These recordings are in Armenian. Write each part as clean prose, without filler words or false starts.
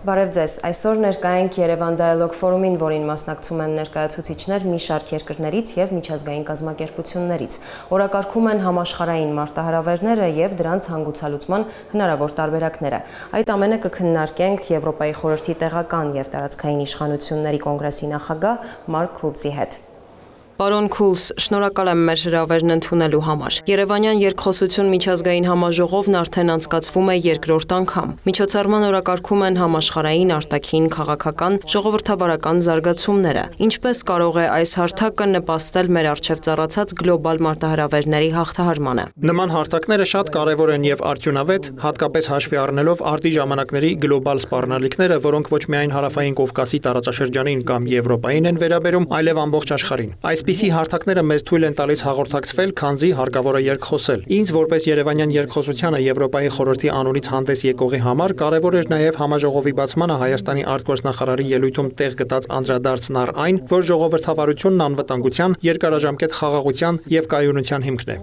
Բարև ձեզ, այսօր ներկա ենք Երևան Dialogue Forum-ին, որին մասնակցում են ներկայացուցիչներ մի շարք երկրներից եւ միջազգային կազմակերպություններից։ Օրակարգում են համաշխարհային մարտահրավերները եւ դրանց հանգուցալուծման հնարավոր տարբերակները։ Այդ ամենը կքննարկենք Եվրոպայի խորհրդի տեղական եւ տարածքային իշխանությունների կոնգրեսի նախագահ Մարկ Քուլսի հետ։ Պարոն Քուլս, շնորհակալ եմ մեր հրավերն ընդունելու համար։ Երևանյան երկխոսություն միջազգային համաժողովն արդեն անցկացվում է երկրորդ անգամ։ Միջոցառման օրակարգում են համաշխարհային, արտաքին, քաղաքական, ժողովրդավարական զարգացումները։ Ինչպես կարող է այս հարթակը նպաստել մեր առջև ծառացած գլոբալ մարտահրավերների հաղթահարմանը։ Նման հարթակները շատ կարևոր են եւ արդյունավետ, հատկապես հաշվի առնելով արտի ժամանակների գլոբալ սպառնալիքները, որոնք ոչ միայն հարավային Կովկասի տարածաշրջանին կամ Եվրոպային են վերաբերում, այլև ամբողջ աշխարհին։ Այսպիսի հարթակները մեզ թույլ են տալիս հաղորդակցվել, քանզի հարկավոր է երկխոսել։ Ինձ որպես Երևանյան երկխոսությանը Եվրոպայի խորհրդի անունից հանդես եկողի համար կարևոր էր նաև համաժողովի բացմանը Հայաստանի արտգործնախարարի ելույթում տեղ գտած անդրադարձն առ այն, որ ժողովրդավարությունն անվտանգության, երկարաժամկետ խաղաղության եւ կայունության հիմքն է։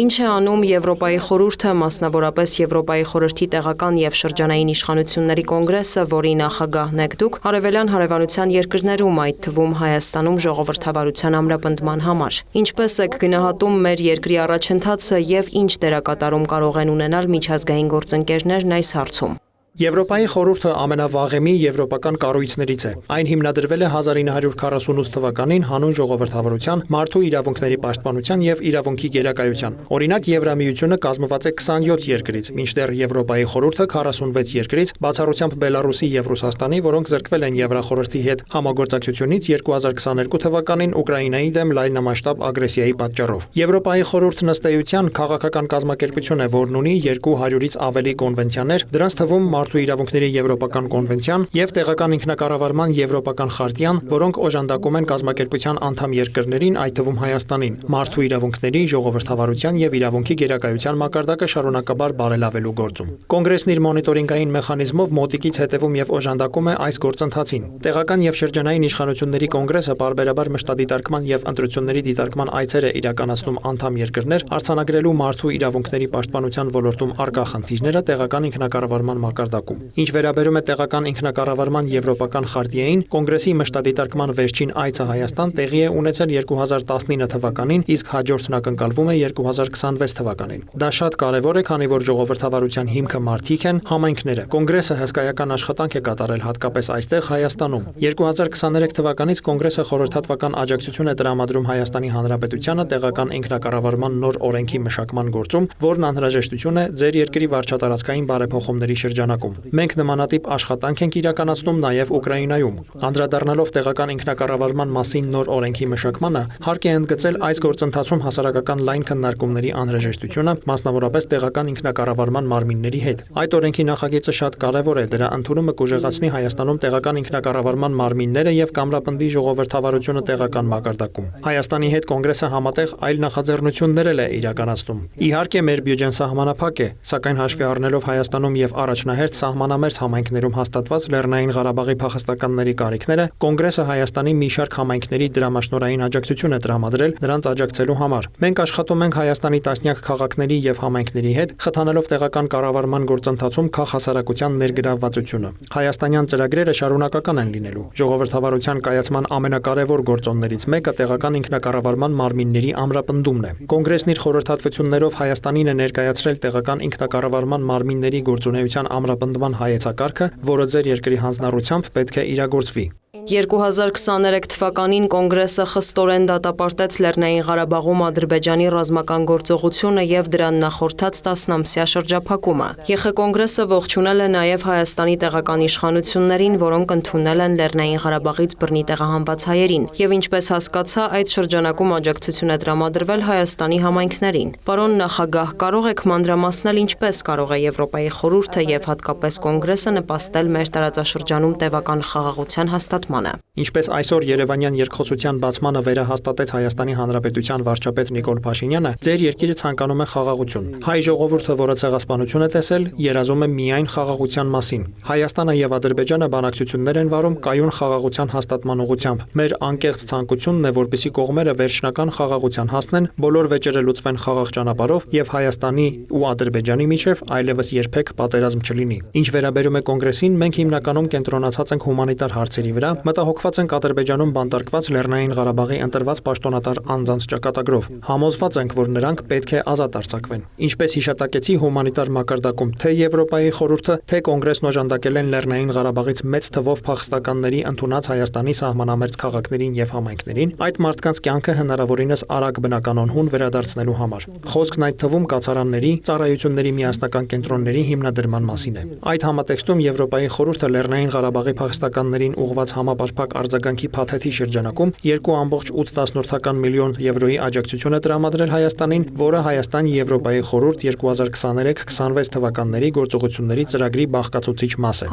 Ինչ է անում Եվրոպայի խորհուրդը, մասնավորապես Եվրոպայի խորհրդի տեղական եւ շրջանային իշխանությունների կոնգրեսը, որի նախագահն եք դուք, արևելյան հարևանության երկրներում, այդ թվում Հայաստանում ժողովրդավարության ամրապնդման համար։ Ինչպես եք գնահատում մեր երկրի առաջընթացը եւ ինչ դերակատարում կարող են ունենալ միջազգային գործընկերներն այս հարցում։ Եվրոպայի խորհուրդը ամենավաղեմի եվրոպական կառույցներից է։ Այն հիմնադրվել է 1948 թվականին հանուն ժողովրդավարության, մարդու իրավունքների պաշտպանության եւ իրավունքի գերակայության։ Օրինակ Եվրամիությունը կազմված է 27 երկրից, մինչդեռ Եվրոպայի խորհուրդը 46 երկրից, բացառությամբ Բելարուսի եւ Ռուսաստանի, որոնք զրկվել են Եվրախորհրդի հետ համագործակցությունից 2022 թվականին Ուկրաինայի դեմ լայնամասշտաբ ագրեսիայի պատճառով։ Եվրոպայի խորհուրդն ըստ էության քաղաքական կազմակերպություն է, որն ունի 200-ից ավելի կոնվենցիաներ, դրանց թվում Մարդու իրավունքների Եվրոպական կոնվենցիան եւ տեղական ինքնակառավարման Եվրոպական խարտիան, որոնք օժանդակում են կազմակերպության անդամ երկրներին, այդ թվում Հայաստանին, մարդու իրավունքների, ժողովրդավարության եւ իրավունքի գերակայության մակարդակը շարունակաբար բարելավելու գործում։ Կոնգրեսն իր մոնիտորինգային մեխանիզմով մոտիկից հետևում եւ օժանդակում է այս գործընթացին։ Տեղական եւ շրջանային իշխանությունների կոնգրեսը պարբերաբար մշտադիտարկման եւ ընտրությունների դիտարկման այցեր է իրականացնում անդամ երկրներ, արձանագրելու մարդու իրավունքների պաշտպանության ոլորտում առկա խնդիրները տեղական ինքնակառավարման Ինչ վերաբերում է տեղական ինքնակառավարման Եվրոպական խարտիային, կոնգրեսի մշտադիտարկման վերջին այցը Հայաստան տեղի է ունեցել 2019 թվականին, իսկ հաջորդն ակնկալվում է 2026 թվականին։ Դա շատ կարևոր է, քանի որ ժողովրդավարության հիմքը մարդիկ են, համայնքները։ Կոնգրեսը հսկայական աշխատանք է կատարել հատկապես այստեղ Հայաստանում։ 2023 թվականից կոնգրեսը խորհրդատվական աջակցություն է տրամադրում Հայաստանի Հանրապետությանը տեղական ինքնակառավարման նոր օրենքի մշակման գործում, որն անհրաժեշտություն է ձեր երկրի վարչատարածքային բարեփոխումների շրջանակում։ Մենք նմանատիպ աշխատանք ենք իրականացնում նաև Ուկրաինայում։ Անդրադառնալով տեղական ինքնակառավարման մասին նոր օրենքի մշակմանը, հարկ է ընդգծել այս գործընթացում հասարակական լայն քննարկումների անհրաժեշտությունը, մասնավորապես տեղական ինքնակառավարման մարմինների հետ։ Այդ օրենքի նախագիծը շատ կարևոր է, դրա ընդունումը կուժեղացնի Հայաստանում տեղական ինքնակառավարման մարմինները եւ կամրապնդի ժողովրդավարությունը տեղական մակարդակում։ Հայաստանի հետ կոնգրեսը համատեղ այլ նախաձեռնություններ է իրականացնում։ Իհարկե, մեր բյուջեն սահմանափակ է, սակայն հաշվի առնելով Հայաստանում եւ առաջնահերթ սահմանամերձ համայնքներում հաստատված Լեռնային Ղարաբաղի փախստականների կարիքները, կոնգրեսը Հայաստանի մի շարք համայնքների դրամաշնորհային աջակցություն է տրամադրել նրանց աջակցելու համար։ Մենք աշխատում ենք Հայաստանի տասնյակ քաղաքների եւ համայնքների հետ, խթանելով տեղական կառավարման գործընթացում քաղաքասարակության ներգրավվածությունը։ Հայաստանյան ծրագրերը շարունակական են լինելու։ Ժողովրդավարության կայացման ամենակարևոր գործոններից մեկը տեղական ինքնակառավարման մարմինների ամրապնդումն է։ Կոնգրեսն իր խորհրդատվություններով Հայաստանին է ներկայացրել տեղական ինքնակառավարման մարմինների գործունեության ամրապնդման հայեցակարգը, որը ձեր երկրի հանձնառությամբ պետք է իրագործվի։ 2023 թվականին կոնգրեսը խստորեն դատապարտեց Լեռնային Ղարաբաղում Ադրբեջանի ռազմական գործողությունը եւ դրան նախորդած 10-ամսյա շրջափակումը։ ԵԽ կոնգրեսը ողջունել է նաեւ Հայաստանի տեղական իշխանություններին, որոնք ընդունել են Լեռնային Ղարաբաղից բռնի տեղահանված հայերին, եւ ինչպես հասկացա, այդ շրջանակում աջակցություն է տրամադրվել Հայաստանի համայնքներին։ Պարոն նախագահ, կարող եք մանրամասնել ինչպես կարող է Եվրոպայի խորհուրդը եւ հատկապես կոնգրեսը նպաստել մեր տարածաշրջանում տևական խաղաղության հաստատմանը։ հաստատմանը։ Ինչպես այսօր Երևանյան երկխոսության բացմանը վերահաստատեց Հայաստանի Հանրապետության վարչապետ Նիկոլ Փաշինյանը, ձեր երկիրը ցանկանում է խաղաղություն։ Հայ ժողովուրդը, որը ցեղասպանություն է տեսել, երազում է միայն խաղաղության մասին։ Հայաստանը եւ Ադրբեջանը բանակցություններ են վարում կայուն խաղաղության հաստատման ուղղությամբ։ Մեր անկեղծ ցանկությունն է, որպեսզի կողմերը վերջնական խաղաղության հասնեն, բոլոր վեճերը լուծվեն խաղաղ ճանապարհով եւ Հայաստանի ու Ադրբեջանի միջև այլևս երբեք պատերազմ չլինի։ Ինչ վերաբերում է կոնգրեսին, մենք հիմնականում կենտրոնացած ենք հումանիտար հարցերի վրա, մտահոգված ենք Ադրբեջանում բանտարկված Լեռնային Ղարաբաղի ընտրված պաշտոնատար անձանց ճակատագրով։ Համոզված ենք, որ նրանք պետք է ազատ արձակվեն։ Ինչպես հիշատակեցի հումանիտար մակարդակում, թե Եվրոպայի խորհուրդը, թե կոնգրեսն օժանդակել են Լեռնային Ղարաբաղից մեծ թվով փախստականների ընդունած Հայաստանի սահմանամերձ քաղաքներին եւ համայնքներին, այդ մարդկանց կյանքը հնարավորինս արագ բնականոն վերադարձնելու համար։ Խոսքն այդ թվում կացարանների, ծառայությունների միասնական կենտրոնների հիմնադրման մասին է։ Այդ համատեքստում Եվրոպայի խորհուրդը Լեռնային Ղարաբաղի փախստականներին ուղղված համապարփակ արձագանքի փաթեթի շրջանակում 2.8 միլիոն եվրոյի աջակցություն է տրամադրել Հայաստանին, որը Հայաստան-Եվրոպայի խորհուրդ 2023-26 թվականների գործողությունների ծրագրի բաղկացուցիչ մաս է։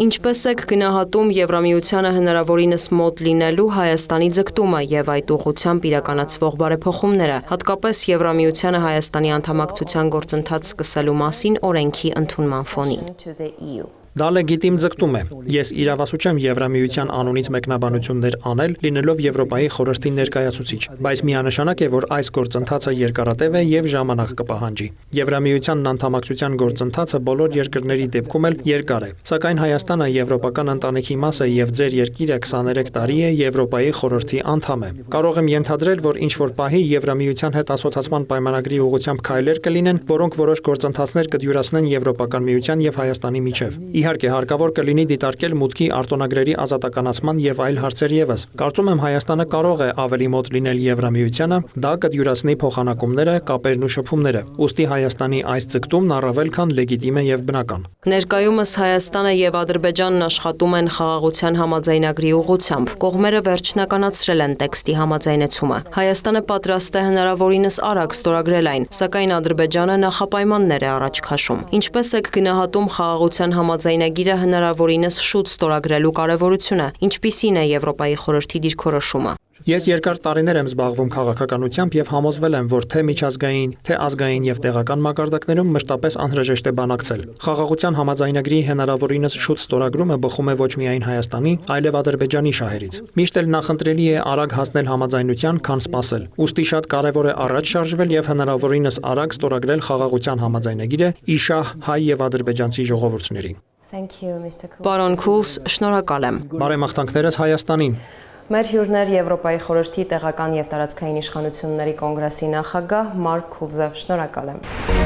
Ինչպես եք գնահատում Եվրամիությանը հնարավորինս մոտ լինելու Հայաստանի ձգտումը եւ այդ ուղղությամբ իրականացվող բարեփոխումները, հատկապես Եվրամիությանը Հայաստանի անդամակցության գործընթաց սկսելու մասին օրենքի ընդունման ֆոնին։ Դա լեգիտիմ ձգտում է։ Ես իրավասու չեմ Եվրամիության անունից մեկնաբանություններ անել, լինելով Եվրոպայի խորհրդի ներկայացուցիչ, բայց միանշանակ է, որ այս գործընթացը երկարատև է եւ ժամանակ կպահանջի։ Եվրամիության անդամակցության գործընթացը բոլոր երկրների դեպքում էլ երկար է, սակայն Հայաստանը եվրոպական ընտանիքի մաս է եւ ձեր երկիրը 23 տարի է Եվրոպայի խորհրդի անդամ է։ Կարող եմ ենթադրել, որ ինչ որ պահի Եվրամիության հետ ասոցացման պայմանագրի ուղղությամբ քայլեր կլինեն, որոնք որոշ գործընթացներ կդյուրացնեն Եվրոպական միության եւ Հայաստանի միջև։ Իհարկե, հարկավոր կլինի դիտարկել մուտքի արտոնագրերի ազատականացման եւ այլ հարցեր եւս։ Կարծում եմ Հայաստանը կարող է ավելի մոտ լինել Եվրամիությանը, դա կդյուրացնի փոխանակումները, կապերն ու շփումները։ Ուստի Հայաստանի այս ձգտումն առավել քան լեգիտիմ է եւ բնական։ Ներկայումս Հայաստանը եւ Ադրբեջանն աշխատում են խաղաղության համաձայնագրի ուղղությամբ։ Կողմերը վերջնականացրել են տեքստի համաձայնեցումը։ Հայաստանը պատրաստ է հնարավորինս արագ ստորագրել այն, սակայն Ադրբեջանը նախապայմաններ է առաջ քաշում։ Ինչպես եք գնահատում խաղաղության համաձայնագիրը հնարավորինս շուտ ստորագրելու կարևորությունը, ինչպիսին է Եվրոպայի խորհրդի դիրքորոշումը։ Ես երկար տարիներ եմ զբաղվում քաղաքականությամբ եւ համոզվել եմ, որ թե միջազգային, թե ազգային եւ տեղական մակարդակներում մշտապես անհրաժեշտ է բանակցել։ Խաղաղության համաձայնագրի հնարավորինս շուտ ստորագրումը բխում է ոչ միայն Հայաստանի, այլև Ադրբեջանի շահերից։ Միշտ էլ նախընտրելի է արագ հասնել համաձայնության, քան սպասել։ Ուստի շատ կարեւոր է առաջ շարժվել եւ հնարավորինս արագ ստորագրել խաղաղության համաձայնագիրը ի շահ հայ եւ ադրբեջանցի ժողովուրդների։ Պարոն Քուլս, շնորհակալ եմ։ Բարեմաղթանքներս Հայաստանին։ Մեր հյուրներ Եվրոպայի խորհրդի տեղական եւ տարածքային իշխանությունների կոնգրեսի նախագահ Մարկ Քուլզը, շնորհակալ եմ։